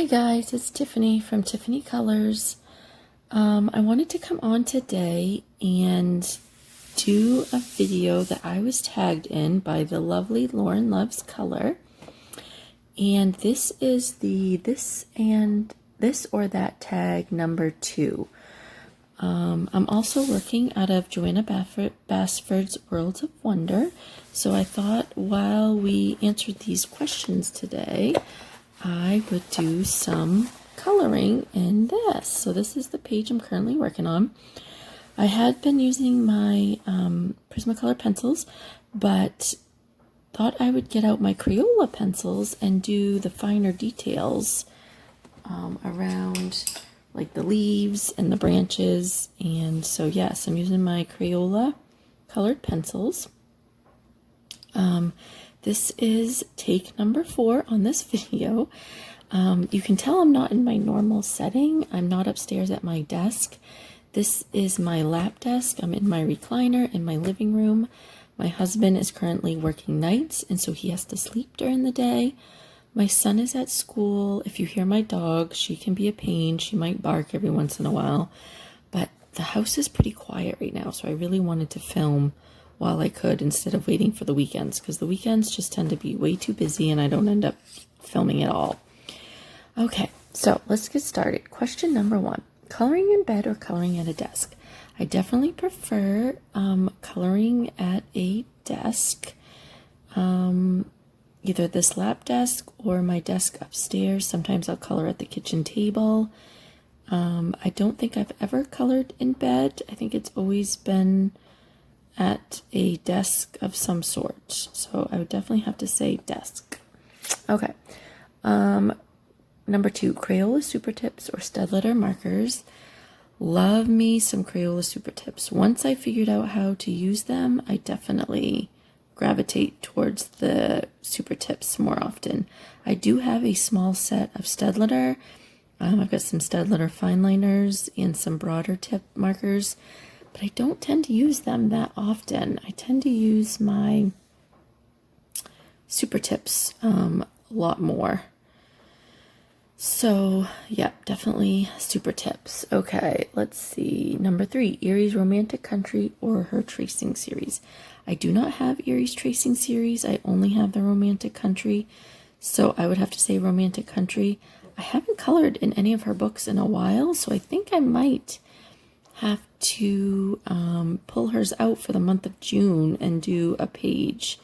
guys, it's Tiffany from Tiffany Colors. I wanted to come on today and do a video that I was tagged in by the lovely Lauren Loves Color. And this is the this or that tag number 2. I'm also working out of Joanna Basford's Worlds of Wonder. So I thought while we answered these questions today, I would do some coloring in this. So this is the page I'm currently working on. I had been using my Prismacolor pencils, but thought I would get out my Crayola pencils and do the finer details around like the leaves and the branches. And so yes, I'm using my Crayola colored pencils. This is take number 4 on this video. You can tell I'm not in my normal setting. I'm not upstairs at my desk. This is my lap desk. I'm in my recliner in my living room. My husband is currently working nights, and so he has to sleep during the day. My son is at school. If you hear my dog, she can be a pain. She might bark every once in a while, but the house is pretty quiet right now, so I really wanted to film while I could instead of waiting for the weekends, because the weekends just tend to be way too busy and I don't end up filming at all. Okay, so let's get started. Question number 1, coloring in bed or coloring at a desk? I definitely prefer coloring at a desk, either this lap desk or my desk upstairs. Sometimes I'll color at the kitchen table. I don't think I've ever colored in bed. I think it's always been at a desk of some sort. So I would definitely have to say desk. Okay. Number 2, Crayola Supertips or Staedtler markers. Love me some Crayola Supertips. Once I figured out how to use them, I definitely gravitate towards the Supertips more often. I do have a small set of Staedtler. I've got some Staedtler fine liners and some broader tip markers, but I don't tend to use them that often. I tend to use my Supertips a lot more. So, yeah, definitely Supertips. Okay, let's see. Number 3, Erie's Romantic Country or her tracing series. I do not have Erie's tracing series. I only have the Romantic Country. So I would have to say Romantic Country. I haven't colored in any of her books in a while, so I think I might have to pull hers out for the month of June and do a page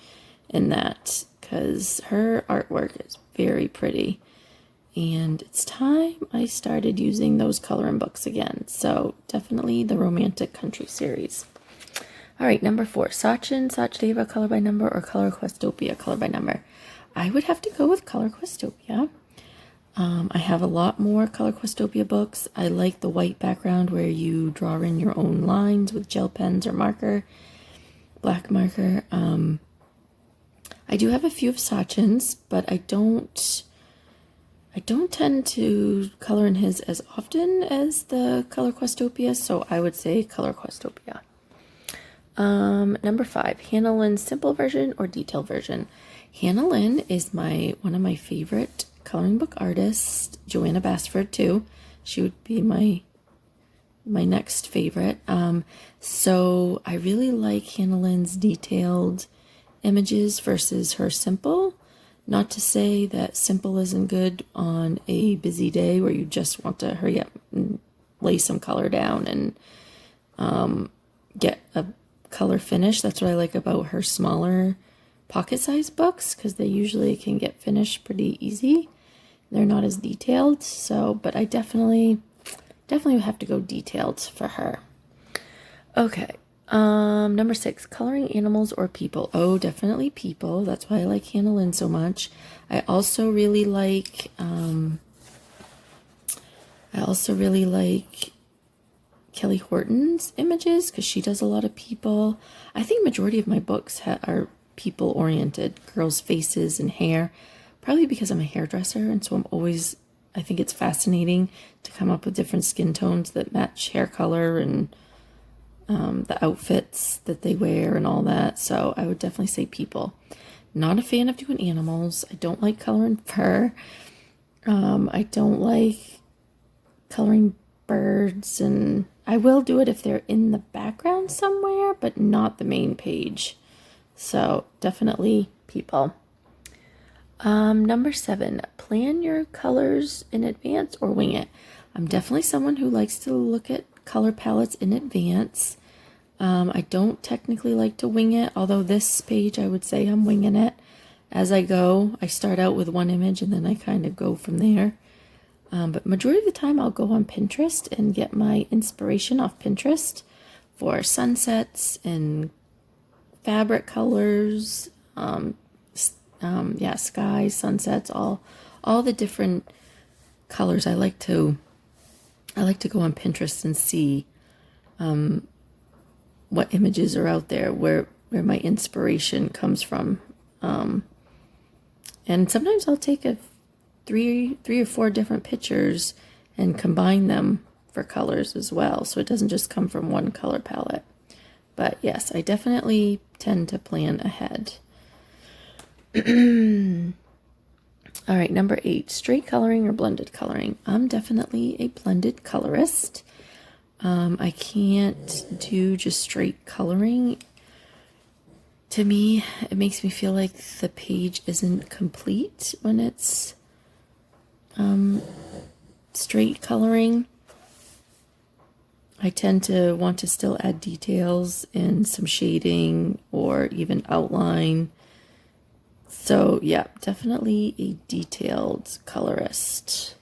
in that, because her artwork is very pretty. And it's time I started using those coloring books again. So definitely the Romantic Country series. All right, number 4, Sachin color by number or Colorquestopia color by number? I would have to go with Colorquestopia. I have a lot more Colorquestopia books. I like the white background where you draw in your own lines with gel pens or marker, black marker. I do have a few of Sachin's, but I don't tend to color in his as often as the Colorquestopia, so I would say Colorquestopia. Number 5, Hannah Lynn's simple version or detailed version? Hannah Lynn is one of my favorite coloring book artists. Joanna Basford too. She would be my next favorite. So I really like Hannah Lynn's detailed images versus her simple. Not to say that simple isn't good on a busy day where you just want to hurry up and lay some color down and get a color finish. That's what I like about her smaller pocket-sized books, because they usually can get finished pretty easy. They're not as detailed. So, but I definitely have to go detailed for her. Okay. Number 6, coloring animals or people? Oh, definitely people. That's why I like Hannah Lynn so much. I also really like Kelly Horton's images, because she does a lot of people. I think majority of my books are people oriented, girls' faces and hair, probably because I'm a hairdresser, and so I think it's fascinating to come up with different skin tones that match hair color and the outfits that they wear and all that. So I would definitely say people. Not a fan of doing animals. I don't like coloring fur. I don't like coloring birds, and I will do it if they're in the background somewhere, but not the main page. So definitely people. Number 7, plan your colors in advance or wing it. I'm definitely someone who likes to look at color palettes in advance. I don't technically like to wing it, although this page I would say I'm winging it as I go. I start out with one image and then I kind of go from there. But majority of the time I'll go on Pinterest and get my inspiration off Pinterest for sunsets and fabric colors, skies, sunsets, all the different colors. I like to go on Pinterest and see what images are out there, where my inspiration comes from. And sometimes I'll take three or four different pictures and combine them for colors as well, so it doesn't just come from one color palette. But yes, I definitely tend to plan ahead. All right, number 8, straight coloring or blended coloring. I'm definitely a blended colorist. I can't do just straight coloring. To me, it makes me feel like the page isn't complete when it's straight coloring. I tend to want to still add details and some shading or even outline. So yeah, definitely a detailed colorist.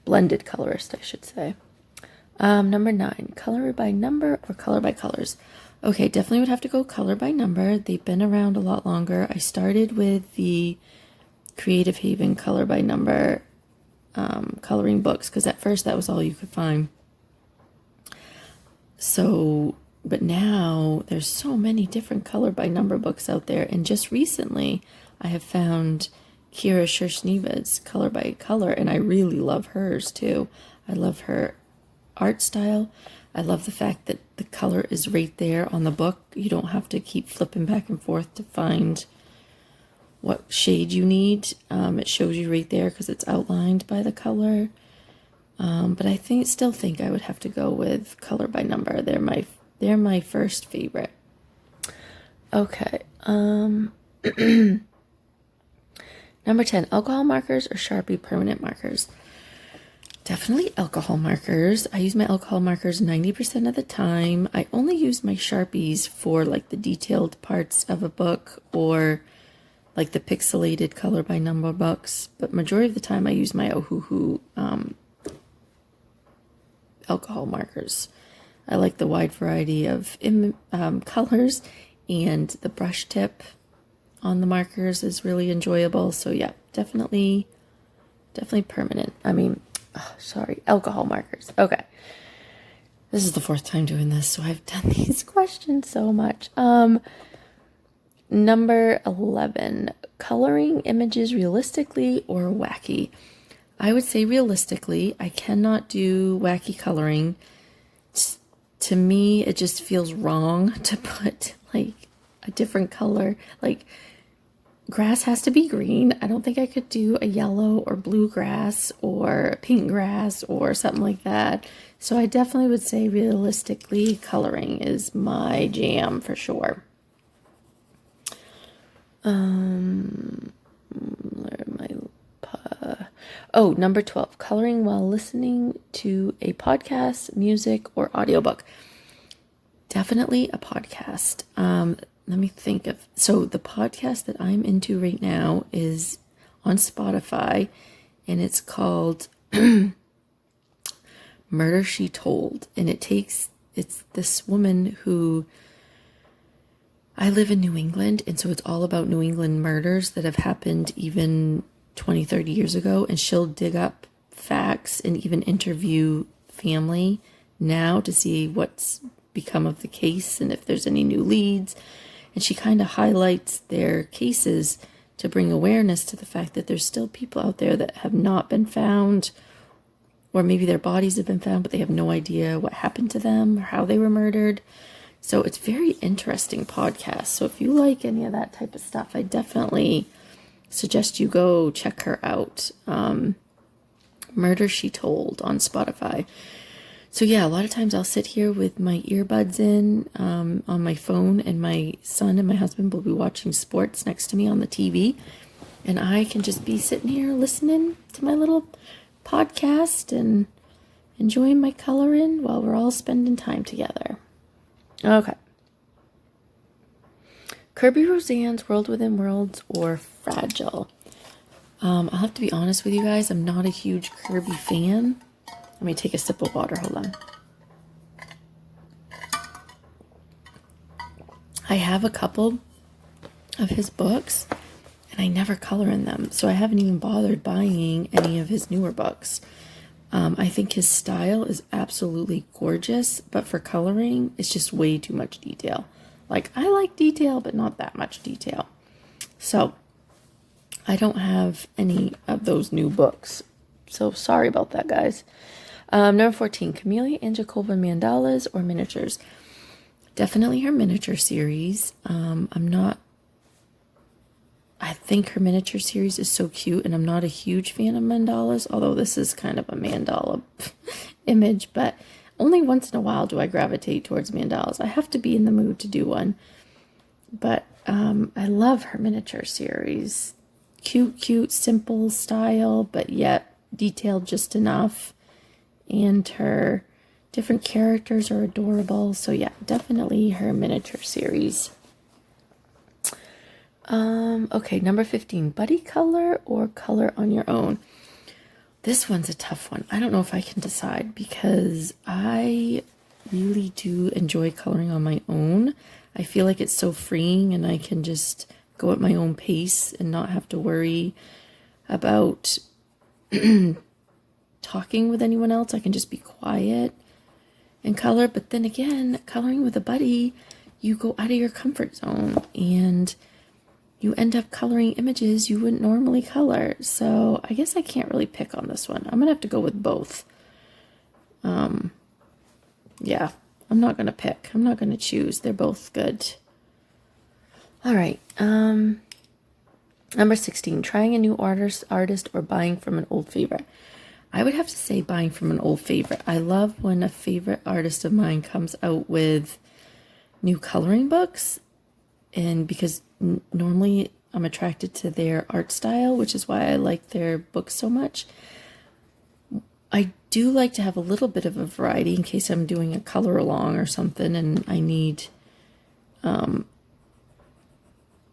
Blended colorist, I should say. Number 9, color by number or color by colors. Okay, definitely would have to go color by number. They've been around a lot longer. I started with the Creative Haven color by number coloring books, because at first that was all you could find. So, but now there's so many different color by number books out there, and just recently I have found Kira Shersneva's color by color, and I really love hers too. I love her art style. I love the fact that the color is right there on the book. You don't have to keep flipping back and forth to find what shade you need. It shows you right there because it's outlined by the color. But I still think I would have to go with color by number. They're my first favorite. Okay. Number 10, alcohol markers or Sharpie permanent markers. Definitely alcohol markers. I use my alcohol markers 90% of the time. I only use my Sharpies for like the detailed parts of a book or like the pixelated color by number books. But majority of the time I use my Ohuhu alcohol markers. I like the wide variety of colors, and the brush tip on the markers is really enjoyable. So yeah, definitely permanent. Alcohol markers. Okay. This is the 4th time doing this, so I've done these questions so much. Number 11, coloring images realistically or wacky. I would say realistically. I cannot do wacky coloring. To me, it just feels wrong to put like a different color. Like grass has to be green. I don't think I could do a yellow or blue grass or pink grass or something like that. So I definitely would say realistically coloring is my jam for sure. Number 12, coloring while listening to a podcast, music, or audiobook. Definitely a podcast. Let me think of, so the podcast that I'm into right now is on Spotify, and it's called Murder She Told. And it's this woman who, I live in New England, and so it's all about New England murders that have happened even 20, 30 years ago, and she'll dig up facts and even interview family now to see what's become of the case and if there's any new leads. And she kind of highlights their cases to bring awareness to the fact that there's still people out there that have not been found, or maybe their bodies have been found, but they have no idea what happened to them or how they were murdered. So it's very interesting podcast. So if you like any of that type of stuff, I definitely suggest you go check her out. Murder, She Told on Spotify. So yeah, a lot of times I'll sit here with my earbuds in on my phone, and my son and my husband will be watching sports next to me on the TV. And I can just be sitting here listening to my little podcast and enjoying my coloring while we're all spending time together. Okay. Kerby Roseanne's World Within Worlds or Fragile. I'll have to be honest with you guys, I'm not a huge Kerby fan. Let me take a sip of water, hold on. I have a couple of his books, and I never color in them, so I haven't even bothered buying any of his newer books. I think his style is absolutely gorgeous, but for coloring, it's just way too much detail. Like, I like detail, but not that much detail. So, I don't have any of those new books. So, sorry about that, guys. Number 14, Kameliya, Angelkova, Mandalas or miniatures. Definitely her miniature series. I think her miniature series is so cute, and I'm not a huge fan of mandalas, although this is kind of a mandala image, but only once in a while do I gravitate towards mandalas. I have to be in the mood to do one. But I love her miniature series. Cute, simple style, but yet detailed just enough. And her different characters are adorable. So yeah, definitely her miniature series. Okay, number 15, buddy color or color on your own. This one's a tough one. I don't know if I can decide, because I really do enjoy coloring on my own. I feel like it's so freeing, and I can just go at my own pace and not have to worry about talking with anyone else. I can just be quiet and color. But then again, coloring with a buddy, you go out of your comfort zone and you end up coloring images you wouldn't normally color. So I guess I can't really pick on this one. I'm gonna have to go with both. Yeah, I'm not gonna pick. I'm not gonna choose. They're both good. All right. Number 16, trying a new artist or buying from an old favorite. I would have to say buying from an old favorite. I love when a favorite artist of mine comes out with new coloring books, and because normally I'm attracted to their art style, which is why I like their books so much. I do like to have a little bit of a variety in case I'm doing a color along or something and I need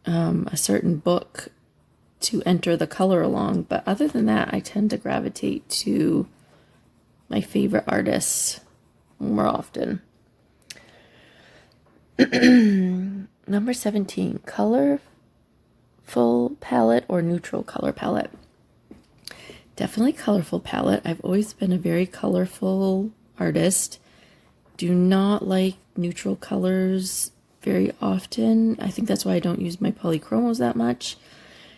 a certain book to enter the color along. But other than that, I tend to gravitate to my favorite artists more often. Number 17, colorful palette or neutral color palette. Definitely colorful palette. I've always been a very colorful artist. Do not like neutral colors very often. I think that's why I don't use my polychromos that much,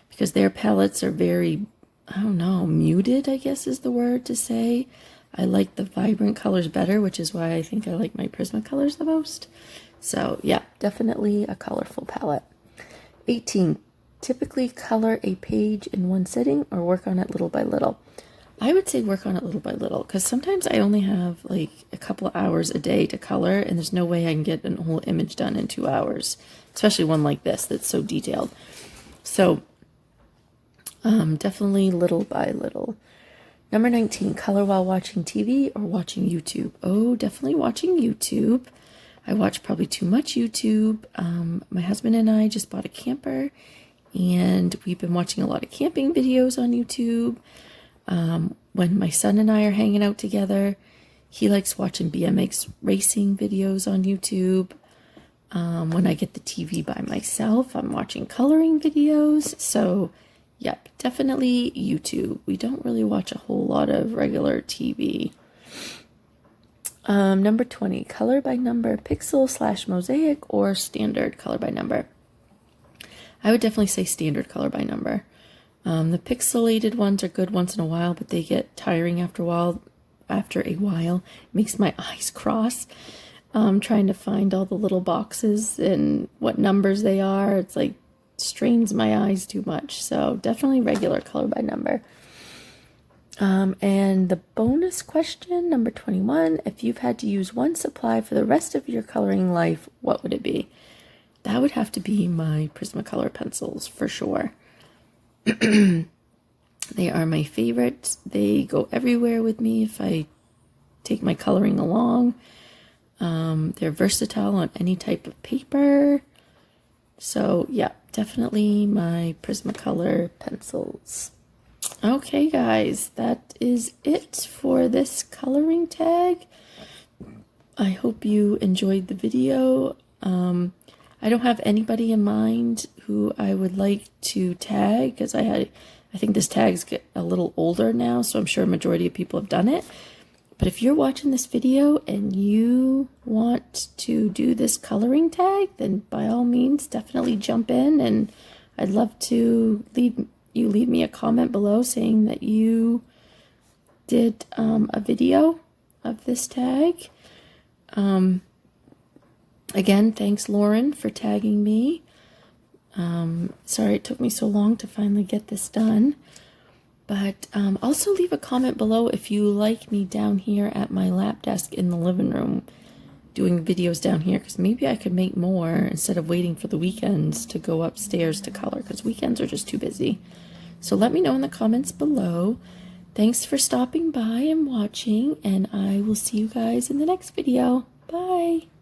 because their palettes are very, I don't know, muted, I guess is the word to say. I like the vibrant colors better, which is why I think I like my Prismacolors the most. So yeah, definitely a colorful palette. 18, typically color a page in one sitting or work on it little by little. I would say work on it little by little, because sometimes I only have like a couple of hours a day to color, and there's no way I can get a whole image done in 2 hours, especially one like this that's so detailed. So definitely little by little. Number 19, color while watching TV or watching YouTube. Oh, definitely watching YouTube. I watch probably too much YouTube. My husband and I just bought a camper, and we've been watching a lot of camping videos on YouTube. When my son and I are hanging out together, he likes watching BMX racing videos on YouTube. When I get the TV by myself, I'm watching coloring videos. So, yep, definitely YouTube. We don't really watch a whole lot of regular TV. Number 20, color by number, pixel/mosaic or standard color by number. I would definitely say standard color by number. The pixelated ones are good once in a while, but they get tiring after a while. It makes my eyes cross. Trying to find all the little boxes and what numbers they are. It's like strains my eyes too much. So definitely regular color by number. And the bonus question, number 21, if you've had to use one supply for the rest of your coloring life, what would it be? That would have to be my Prismacolor pencils for sure. They are my favorite. They go everywhere with me if I take my coloring along. They're versatile on any type of paper. So yeah, definitely my Prismacolor pencils. Okay guys, that is it for this coloring tag. I hope you enjoyed the video. I don't have anybody in mind who I would like to tag because I think this tag's get a little older now, so I'm sure a majority of people have done it. But if you're watching this video and you want to do this coloring tag, then by all means, definitely jump in, and I'd love to leave me a comment below saying that you did a video of this tag. Again, thanks Lauren for tagging me. Sorry it took me so long to finally get this done. But also leave a comment below if you like me down here at my lap desk in the living room doing videos down here, because maybe I could make more instead of waiting for the weekends to go upstairs to color, because weekends are just too busy. So let me know in the comments below. Thanks for stopping by and watching, and I will see you guys in the next video. Bye!